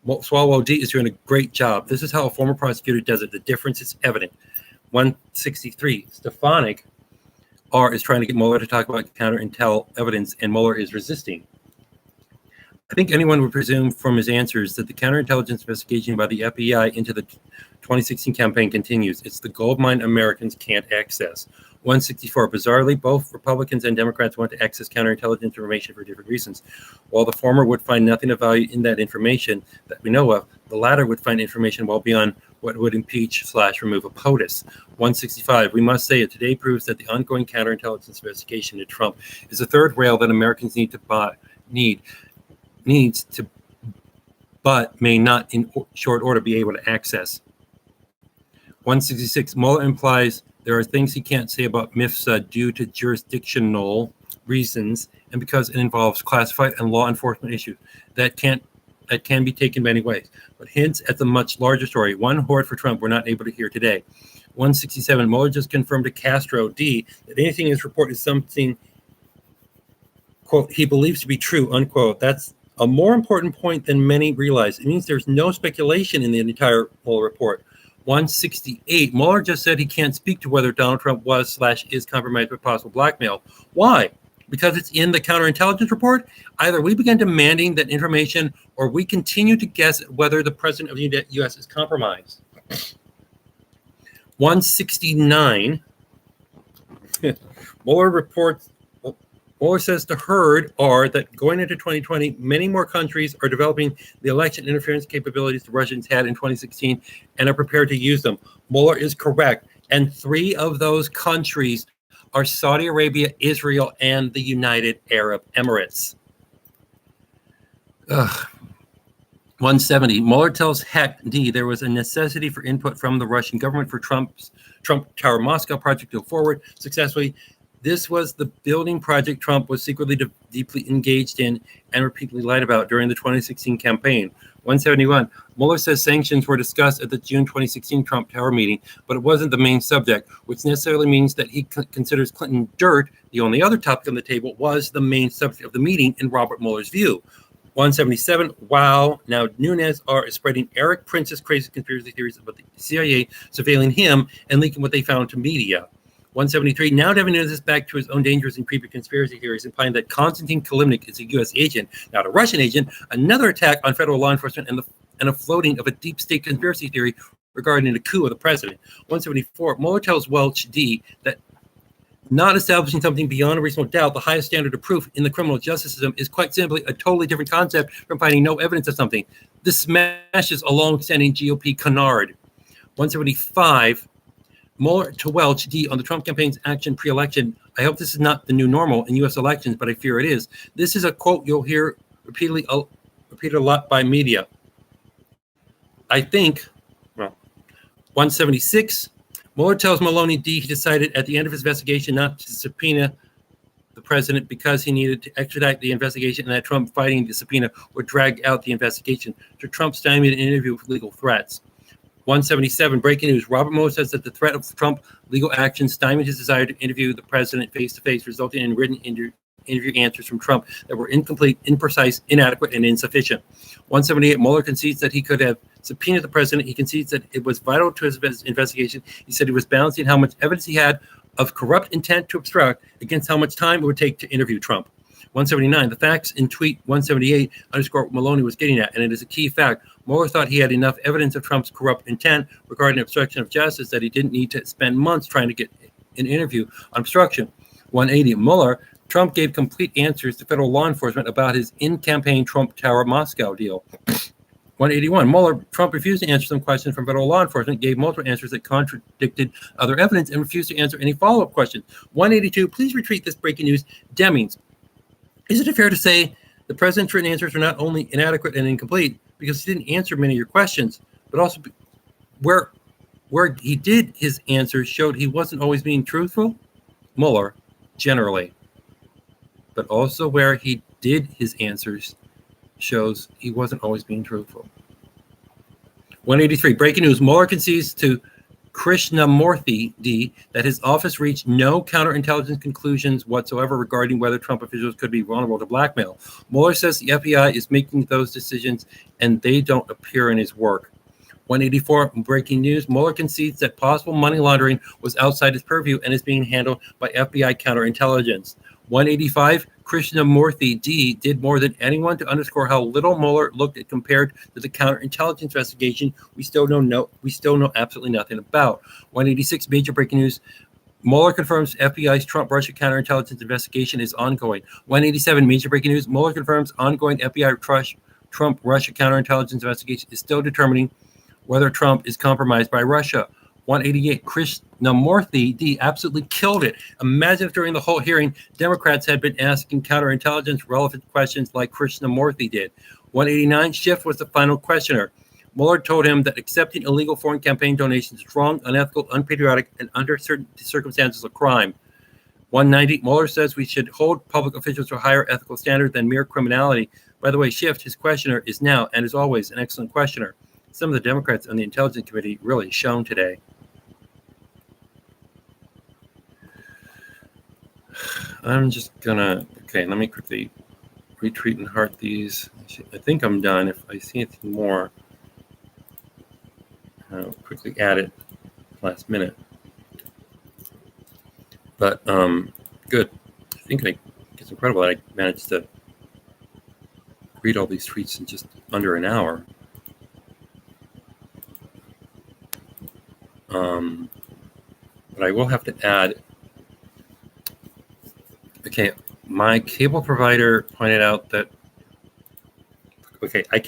Swalwell D is doing a great job. This is how a former prosecutor does it. The difference is evident. 163. Stefanik R is trying to get Mueller to talk about counter-intel evidence, and Mueller is resisting. I think anyone would presume from his answers that the counterintelligence investigation by the FBI into the 2016 campaign continues. It's the gold mine Americans can't access. 164. Bizarrely, both Republicans and Democrats want to access counterintelligence information for different reasons. While the former would find nothing of value in that information that we know of, the latter would find information well beyond what would impeach/remove a POTUS. 165. We must say it today proves that the ongoing counterintelligence investigation into Trump is the third rail that Americans needs to, but may not in short order be able to access. 166. Mueller implies there are things he can't say about MIFSA due to jurisdictional reasons and because it involves classified and law enforcement issues that can be taken many ways, but hints at the much larger story. One hoard for Trump we're not able to hear today. 167. Mueller just confirmed to Castro D that anything in his report is something, quote, he believes to be true, unquote. That's a more important point than many realize. It means there's no speculation in the entire Mueller report. 168. Mueller just said he can't speak to whether Donald Trump was/is compromised by possible blackmail. Why? Because it's in the counterintelligence report? Either we begin demanding that information or we continue to guess whether the president of the U.S. is compromised. 169. Mueller says to Hurd that going into 2020, many more countries are developing the election interference capabilities the Russians had in 2016 and are prepared to use them. Mueller is correct. And 3 of those countries are Saudi Arabia, Israel, and the United Arab Emirates. 170. Mueller tells Heck D there was a necessity for input from the Russian government for Trump Tower Moscow project to go forward successfully. This was the building project Trump was secretly deeply engaged in and repeatedly lied about during the 2016 campaign. 171. Mueller says sanctions were discussed at the June 2016 Trump Tower meeting, but it wasn't the main subject, which necessarily means that he considers Clinton dirt, the only other topic on the table, was the main subject of the meeting in Robert Mueller's view. 177. Wow. Now Nunes is spreading Eric Prince's crazy conspiracy theories about the CIA surveilling him and leaking what they found to media. 173. Now Devin Nunes is back to his own dangerous and creepy conspiracy theories, implying that Konstantin Kilimnik is a U.S. agent, not a Russian agent. Another attack on federal law enforcement and a floating of a deep state conspiracy theory regarding the coup of the president. 174. Mueller tells Welch D that not establishing something beyond a reasonable doubt, the highest standard of proof in the criminal justice system, is quite simply a totally different concept from finding no evidence of something. This smashes a long-standing GOP canard. 175. Mueller to Welch D on the Trump campaign's action pre-election. I hope this is not the new normal in U.S. elections, but I fear it is. This is a quote you'll hear repeated a lot by media. I think, 176. Mueller tells Maloney D he decided at the end of his investigation not to subpoena the president because he needed to expedite the investigation and that Trump fighting the subpoena would drag out the investigation. So Trump stymied an interview with legal threats. 177. Breaking news. Robert Mueller says that the threat of Trump legal action stymied his desire to interview the president face-to-face, resulting in written interview answers from Trump that were incomplete, imprecise, inadequate, and insufficient. 178. Mueller concedes that he could have subpoenaed the president. He concedes that it was vital to his investigation. He said he was balancing how much evidence he had of corrupt intent to obstruct against how much time it would take to interview Trump. 179. The facts in tweet 178 underscore what Maloney was getting at, and it is a key fact. Mueller thought he had enough evidence of Trump's corrupt intent regarding obstruction of justice that he didn't need to spend months trying to get an interview on obstruction. 180. Mueller, Trump gave complete answers to federal law enforcement about his in-campaign Trump Tower Moscow deal. 181. Mueller, Trump refused to answer some questions from federal law enforcement, gave multiple answers that contradicted other evidence, and refused to answer any follow-up questions. 182. Please retweet this breaking news. Demings. Is it fair to say the president's written answers are not only inadequate and incomplete because he didn't answer many of your questions, but also where he did his answers showed he wasn't always being truthful? Mueller, generally. But also where he did his answers shows he wasn't always being truthful. 183. Breaking news. Mueller concedes to Krishnamurthy D that his office reached no counterintelligence conclusions whatsoever regarding whether Trump officials could be vulnerable to blackmail. Mueller says the FBI is making those decisions and they don't appear in his work. 184. Breaking news. Mueller concedes that possible money laundering was outside his purview and is being handled by FBI counterintelligence. 185. Krishnamurthy D did more than anyone to underscore how little Mueller looked at compared to the counterintelligence investigation we still know absolutely nothing about. 186. Major breaking news. Mueller confirms FBI's Trump-Russia counterintelligence investigation is ongoing. 187 major breaking news. Mueller confirms ongoing FBI Trump-Russia counterintelligence investigation is still determining whether Trump is compromised by Russia. 188, Krishnamurthy absolutely killed it. Imagine if during the whole hearing, Democrats had been asking counterintelligence relevant questions like Krishnamurthy did. 189, Schiff was the final questioner. Mueller told him that accepting illegal foreign campaign donations is wrong, unethical, unpatriotic, and under certain circumstances a crime. 190, Mueller says we should hold public officials to a higher ethical standard than mere criminality. By the way, Schiff, his questioner, is now and is always an excellent questioner. Some of the Democrats on the Intelligence Committee really shone today. I'm just gonna, okay, let me quickly retweet and heart these. I think I'm done. If I see anything more, I'll quickly add it last minute. But good. I think it's incredible that I managed to read all these tweets in just under an hour. But I will have to add, okay, my cable provider pointed out that, okay, I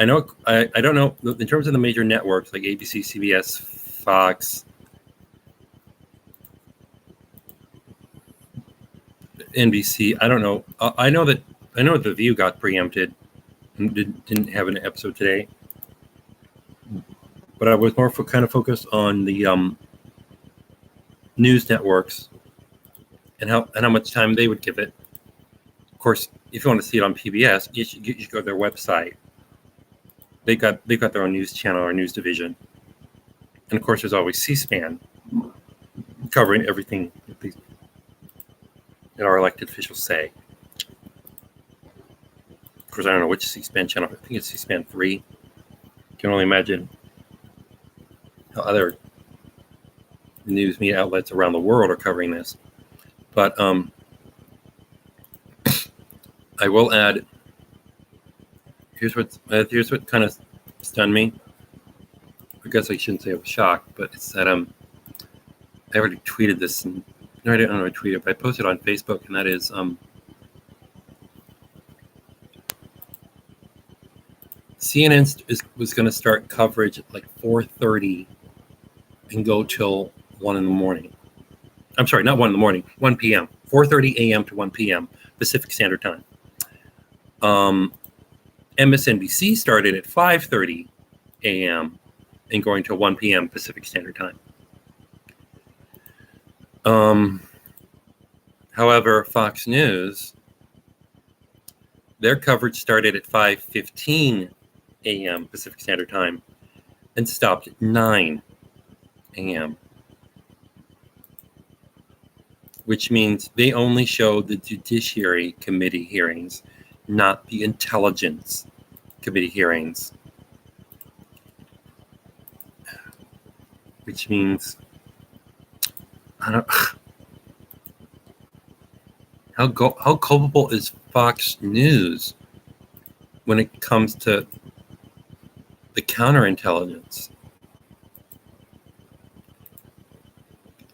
don't know, in terms of the major networks like ABC, CBS, Fox, NBC, I don't know. I know that The View got preempted and didn't have an episode today. But I was more kind of focused on the news networks and how much time they would give it. Of course, if you want to see it on PBS, you should go to their website. They've got their own news channel or news division, and of course, there's always C-SPAN covering everything that our elected officials say. Of course, I don't know which C-SPAN channel. I think it's C-SPAN 3. Can only imagine how other news media outlets around the world are covering this. But I will add, here's what kind of stunned me. I guess I shouldn't say I was shocked, but it's that I already tweeted this, and no, I didn't know I tweeted, but I posted on Facebook, and that is CNN was going to start coverage at like 4:30 and go till 1 in the morning. I'm sorry, not 1 in the morning, 1 p.m. 4:30 a.m. to 1 p.m. Pacific Standard Time. MSNBC started at 5:30 a.m. and going to 1 p.m. Pacific Standard Time. However, Fox News, their coverage started at 5:15 a.m. Pacific Standard Time and stopped at 9 a.m., which means they only showed the Judiciary Committee hearings, not the Intelligence Committee hearings. Which means, how culpable is Fox News when it comes to the counterintelligence?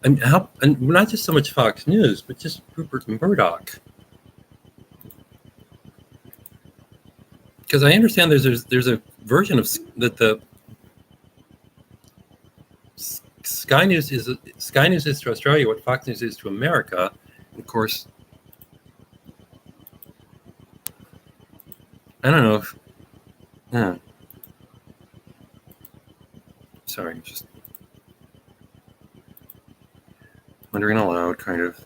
And not just so much Fox News, but just Rupert Murdoch. Because I understand there's a version of that the Sky News is to Australia what Fox News is to America. And of course, I don't know if. Sorry, just wondering aloud, kind of.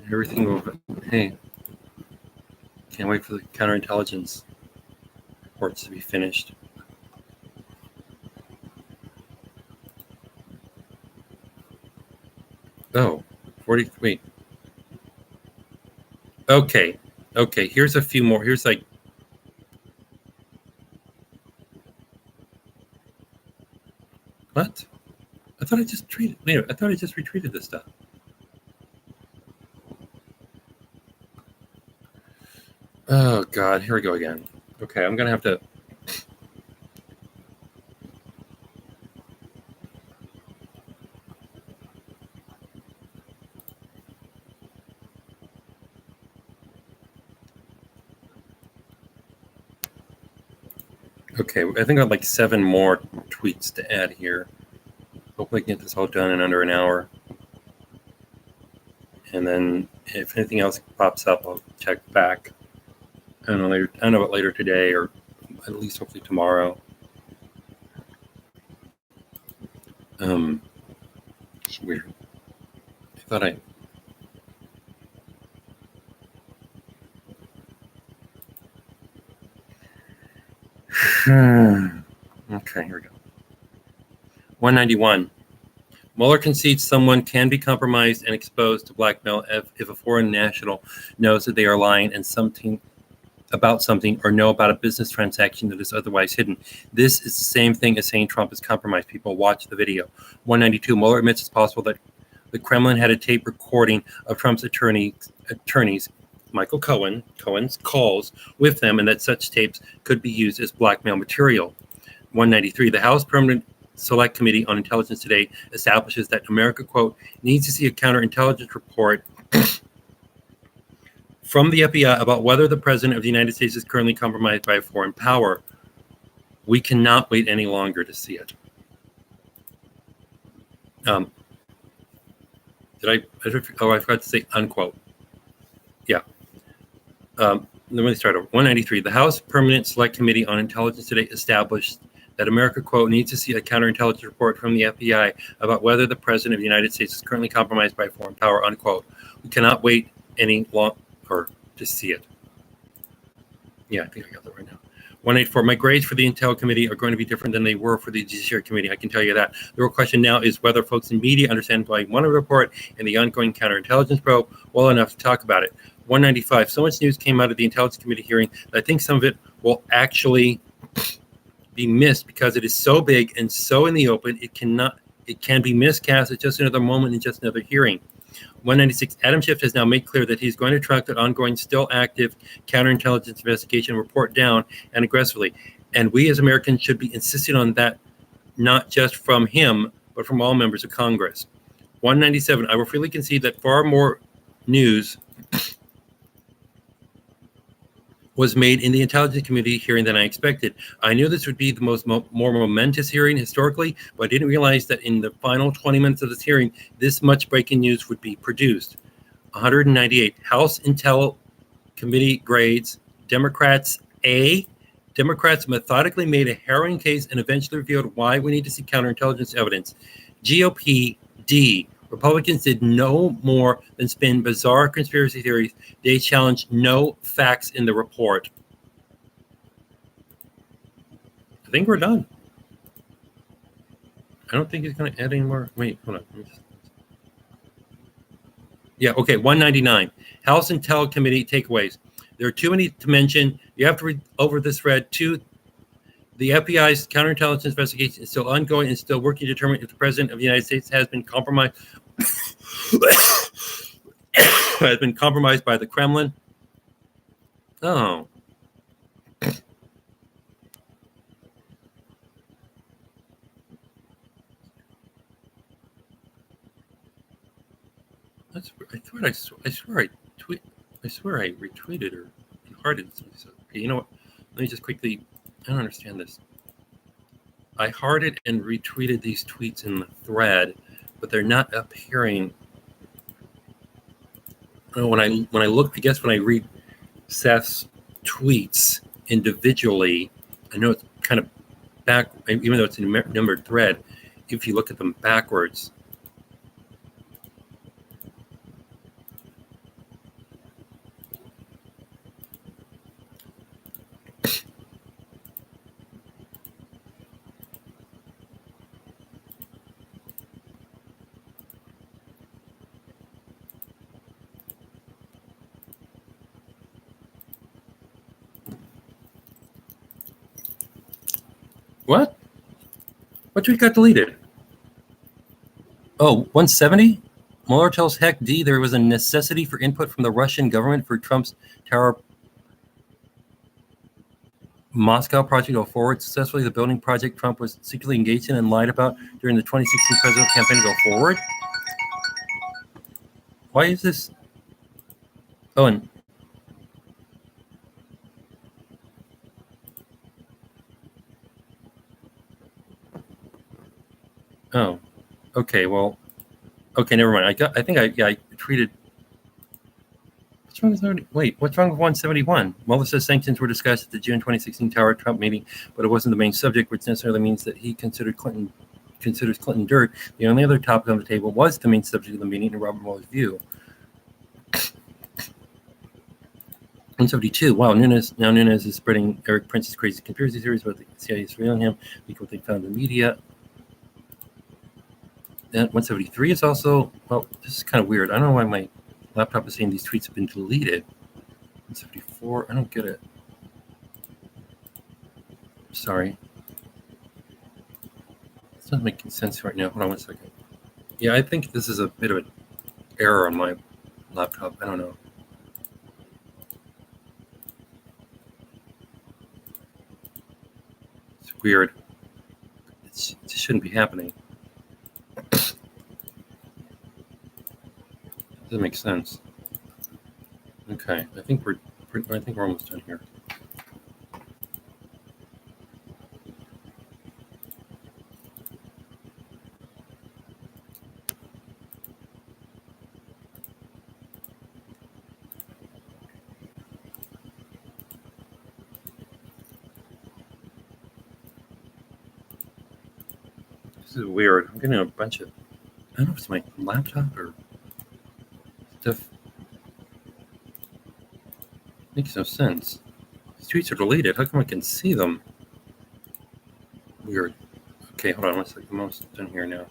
Everything over. Hey, can't wait for the counterintelligence reports to be finished. Oh, 40. Wait. Okay. Here's a few more. Here's like. What? I thought I just tweeted. Wait, I thought I just retweeted this stuff. Oh God, here we go again. Okay, I'm gonna have to. Okay, I think I have like 7 more tweets to add here. Hopefully I can get this all done in under an hour. And then if anything else pops up, I'll check back. I don't know about later today, or at least hopefully tomorrow. It's weird. I thought I. Okay, here we go. 191. Mueller concedes someone can be compromised and exposed to blackmail if a foreign national knows that they are lying and something about something or know about a business transaction that is otherwise hidden. This is the same thing as saying Trump is compromised. People watch the video. 192. Mueller admits it's possible that the Kremlin had a tape recording of Trump's attorneys, Michael Cohen's calls with them, and that such tapes could be used as blackmail material. 193. The House Permanent Select Committee on Intelligence today establishes that America, quote, needs to see a counterintelligence report from the FBI about whether the president of the United States is currently compromised by a foreign power. We cannot wait any longer to see it. I forgot to say unquote. Yeah. Let me start over. 193. The House Permanent Select Committee on Intelligence today established that America, quote, needs to see a counterintelligence report from the FBI about whether the president of the United States is currently compromised by a foreign power, unquote. We cannot wait any longer to see it. Yeah, I think I got that right now. 184. My grades for the Intel Committee are going to be different than they were for the Judiciary Committee. I can tell you that. The real question now is whether folks in media understand why one report and the ongoing counterintelligence probe well enough to talk about it. 195. So much news came out of the Intelligence Committee hearing that I think some of it will actually be missed because it is so big and so in the open. It can be miscast at just another moment in just another hearing. 196. Adam Schiff has now made clear that he's going to track that ongoing, still active counterintelligence investigation report down and aggressively. And we as Americans should be insisting on that, not just from him, but from all members of Congress. 197. I will freely concede that far more news was made in the Intelligence Committee hearing than I expected. I knew this would be the more momentous hearing historically, but I didn't realize that in the final 20 minutes of this hearing, this much breaking news would be produced. 198. House Intel Committee grades. Democrats A. Democrats methodically made a harrowing case and eventually revealed why we need to see counterintelligence evidence. GOP D. Republicans did no more than spin bizarre conspiracy theories. They challenged no facts in the report. I think we're done. I don't think he's going to add any more. Wait, hold on. Yeah, okay, 199. House Intel Committee takeaways. There are too many to mention. You have to read over this thread. 2, the FBI's counterintelligence investigation is still ongoing and still working to determine if the president of the United States has been compromised by the Kremlin. Oh. I swear I retweeted or hearted. Okay, you know what? Let me just quickly. I don't understand this. I hearted and retweeted these tweets in the thread, but they're not appearing. When I look, I guess when I read Seth's tweets individually, I know it's kind of back, even though it's a numbered thread. If you look at them backwards. What? What tweet got deleted? Oh, 170? Mueller tells Heck D there was a necessity for input from the Russian government for Trump's Tower Moscow project to go forward successfully. The building project Trump was secretly engaged in and lied about during the 2016 presidential campaign to go forward. Why is this? Oh, and Oh, okay. Well, okay. Never mind. I think I tweeted. What's wrong with wait? What's wrong with 171? Mueller says sanctions were discussed at the June 2016 Tower Trump meeting, but it wasn't the main subject, which necessarily means that he considers Clinton dirt. The only other topic on the table was the main subject of the meeting in Robert Mueller's view. 172. Wow, Nunes is spreading Eric Prince's crazy conspiracy theories about the CIA surveilling him, like what they found in the media. And 173 is also, well, this is kind of weird. I don't know why my laptop is saying these tweets have been deleted. 174, I don't get it. Sorry. It's not making sense right now. Hold on one second. Yeah, I think this is a bit of an error on my laptop. I don't know. It's weird. It shouldn't be happening. Doesn't make sense. Okay, I think we're almost done here. This is weird. I'm getting a bunch of, I don't know if it's my laptop or stuff. Makes no sense. These tweets are deleted. How come I can see them? Weird. Okay, hold on one second. I'm almost done here now.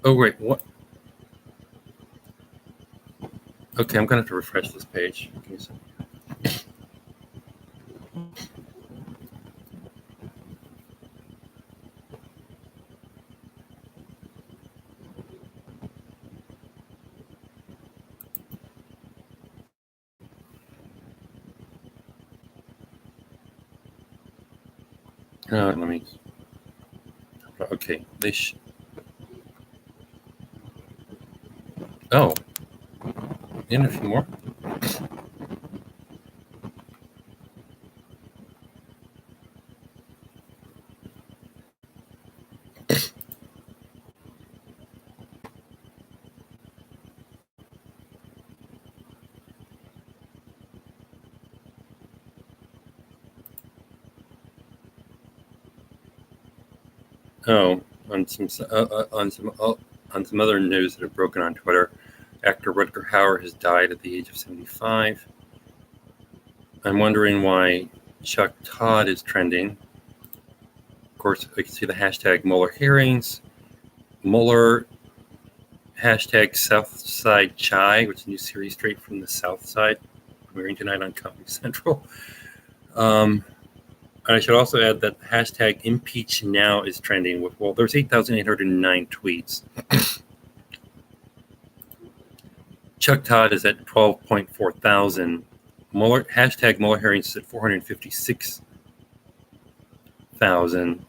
Oh, wait, what? Okay, I'm going to have to refresh this page. Give me a second. Let me. Okay, oh, and a few more. Oh, on some other news that have broken on Twitter, actor Rutger Hauer has died at the age of 75. I'm wondering why Chuck Todd is trending. Of course, I can see the hashtag Mueller hearings, Mueller hashtag Southside Chai, which is a new series straight from the South Side, premiering tonight on Comedy Central. I should also add that the hashtag Impeach Now is trending with, well, there's 8,809 tweets. Chuck Todd is at 12.4 thousand. Hashtag Mueller hearings is at 456,000.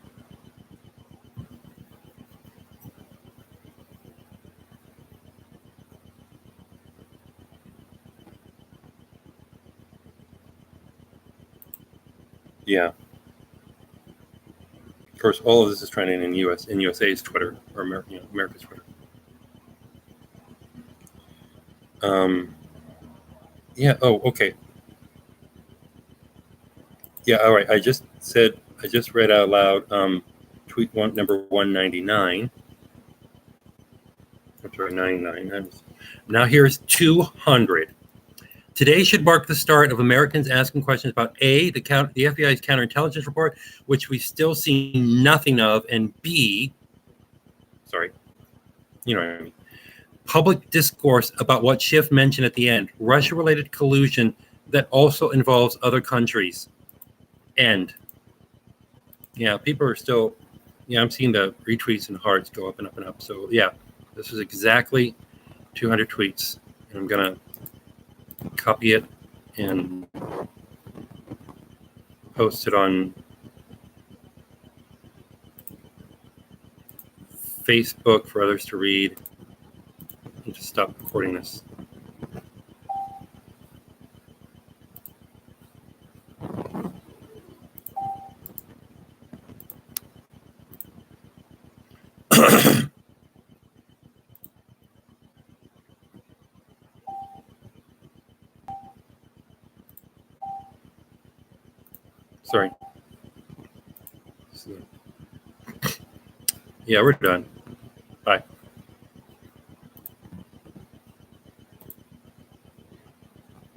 Yeah. Of course, all of this is trending in USA's Twitter, or America's Twitter. Yeah. Oh, okay. Yeah. All right. I just read out loud tweet number 199. I'm sorry, 99. Now here's 200. Today should mark the start of Americans asking questions about A, the FBI's counterintelligence report, which we've still seen nothing of, and B, sorry, you know what I mean, public discourse about what Schiff mentioned at the end, Russia-related collusion that also involves other countries. And yeah, people are still, I'm seeing the retweets and hearts go up and up and up. So yeah, this is exactly 200 tweets. And I'm going to copy it and post it on Facebook for others to read. And just stop recording this. Sorry. So, yeah, we're done. Bye.